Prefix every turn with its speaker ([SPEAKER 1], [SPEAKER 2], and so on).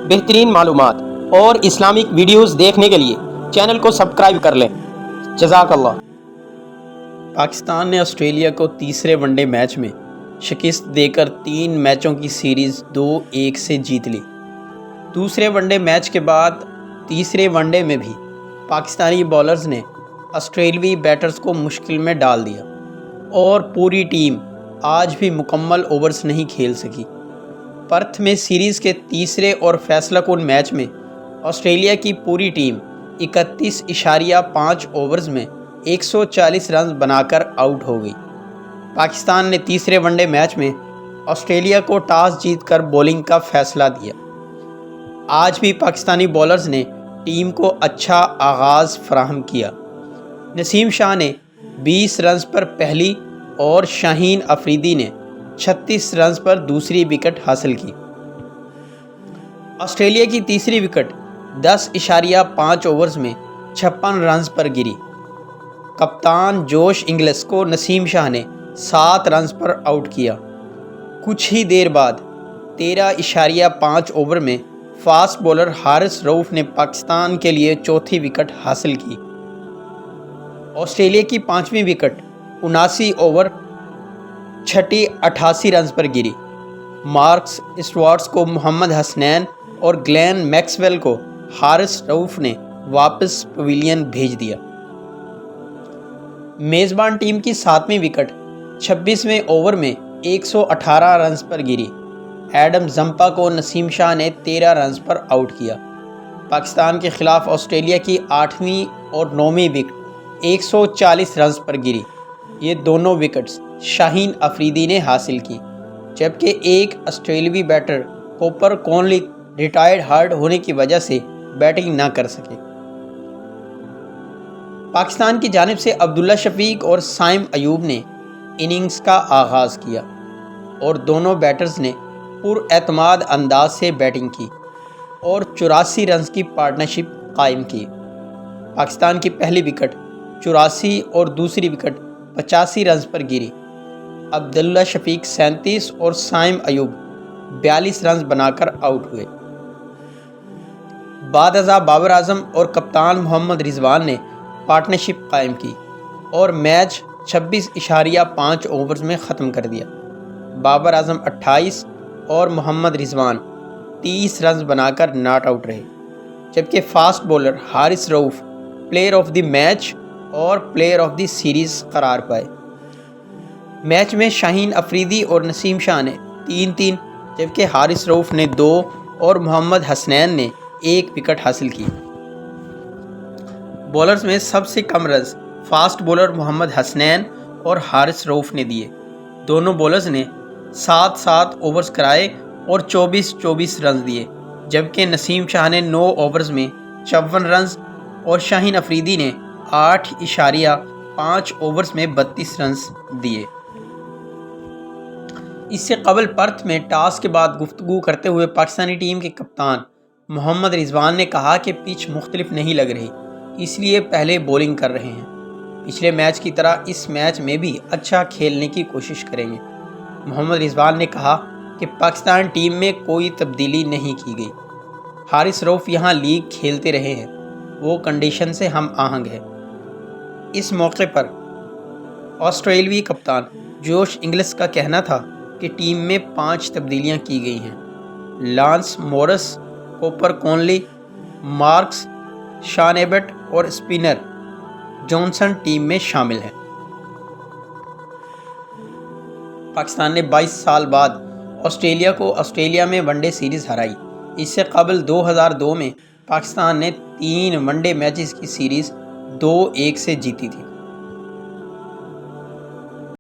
[SPEAKER 1] بہترین معلومات اور اسلامک ویڈیوز دیکھنے کے لیے چینل کو سبسکرائب کر لیں۔ جزاک اللہ۔
[SPEAKER 2] پاکستان نے آسٹریلیا کو تیسرے ون ڈے میچ میں شکست دے کر 3 میچوں کی سیریز 2-1 سے جیت لی۔ دوسرے ون ڈے میچ کے بعد تیسرے ون ڈے میں بھی پاکستانی بولرز نے آسٹریلوی بیٹرز کو مشکل میں ڈال دیا اور پوری ٹیم آج بھی مکمل اوورز نہیں کھیل سکی۔ پرتھ میں سیریز کے تیسرے اور فیصلہ کن میچ میں آسٹریلیا کی پوری ٹیم 31.5 اوورز میں 140 رنز بنا کر آؤٹ ہو گئی۔ پاکستان نے تیسرے ون ڈے میچ میں آسٹریلیا کو ٹاس جیت کر بولنگ کا فیصلہ دیا۔ آج بھی پاکستانی بولرز نے ٹیم کو اچھا آغاز فراہم کیا۔ نسیم شاہ نے 20 رنز پر پہلی اور شاہین افریدی نے 36 رنز پر دوسری وکٹ حاصل کی۔ آسٹریلیا کی تیسری وکٹ 10.5 اوورز میں 56 رنز پر گری۔ کپتان جوش انگلس کو نسیم شاہ نے 7 رنز پر آؤٹ کیا۔ کچھ ہی دیر بعد 13.5 اوور میں فاسٹ بولر حارث رؤف نے پاکستان کے لیے چوتھی وکٹ حاصل کی۔ آسٹریلیا کی 5ویں وکٹ 79 اوور چھٹی 88 رنز پر گری۔ مارکس اسٹوارٹس کو محمد حسنین اور گلین میکسویل کو حارث رؤف نے واپس پویلین بھیج دیا۔ میزبان ٹیم کی 7ویں وکٹ 26ویں اوور میں 118 رنز پر گری۔ ایڈم زمپا کو نسیم شاہ نے 13 رنز پر آؤٹ کیا۔ پاکستان کے خلاف آسٹریلیا کی 8ویں اور 9ویں وکٹ 140 رنز پر گری۔ یہ دونوں وکٹس شاہین افریدی نے حاصل کی، جبکہ ایک آسٹریلوی بیٹر کوپر کونلی ریٹائرڈ ہرٹ ہونے کی وجہ سے بیٹنگ نہ کر سکے۔ پاکستان کی جانب سے عبداللہ شفیق اور سائم ایوب نے اننگز کا آغاز کیا اور دونوں بیٹرز نے پر اعتماد انداز سے بیٹنگ کی اور 84 رنز کی پارٹنرشپ قائم کی۔ پاکستان کی پہلی وکٹ 84 اور دوسری وکٹ 85 رنز پر گری۔ عبداللہ شفیق 37 اور سائم ایوب 42 رنز بنا کر آؤٹ ہوئے۔ بعد ازاں بابر اعظم اور کپتان محمد رضوان نے پارٹنرشپ قائم کی اور میچ 26.5 اوورز میں ختم کر دیا۔ بابر اعظم 28 اور محمد رضوان 30 رنز بنا کر ناٹ آؤٹ رہے، جبکہ fast bowler Haris Rauf player of the match اور پلیئر آف دی سیریز قرار پائے۔ میچ میں شاہین افریدی اور نسیم شاہ نے 3-3 جبکہ حارث رؤف نے 2 اور محمد حسنین نے 1 وکٹ حاصل کی۔ بولرز میں سب سے کم رنز فاسٹ بولر محمد حسنین اور حارث رؤف نے دیے۔ دونوں بولرز نے 7 اوورز کرائے اور 24 رنز دیے، جبکہ نسیم شاہ نے 9 اوورز میں 54 رنز اور شاہین افریدی نے 8.5 اوورز میں 32 رنز دیے۔ اس سے قبل پرتھ میں ٹاس کے بعد گفتگو کرتے ہوئے پاکستانی ٹیم کے کپتان محمد رضوان نے کہا کہ پچ مختلف نہیں لگ رہی، اس لیے پہلے بولنگ کر رہے ہیں۔ پچھلے میچ کی طرح اس میچ میں بھی اچھا کھیلنے کی کوشش کریں گے۔ محمد رضوان نے کہا کہ پاکستان ٹیم میں کوئی تبدیلی نہیں کی گئی۔ حارث رؤف یہاں لیگ کھیلتے رہے ہیں، وہ کنڈیشن سے ہم آہنگ ہے۔ اس موقع پر آسٹریلوی کپتان جوش انگلس کا کہنا تھا کہ ٹیم میں 5 تبدیلیاں کی گئی ہیں۔ لانس مورس، کوپر کونلی، مارکس، شان ایبٹ اور اسپنر جانسن ٹیم میں شامل ہیں۔ پاکستان نے 22 سال بعد آسٹریلیا کو آسٹریلیا میں ون ڈے سیریز ہرائی۔ اس سے قبل 2002 میں پاکستان نے 3 ون ڈے میچز کی سیریز 2-1 سے جیتی تھی۔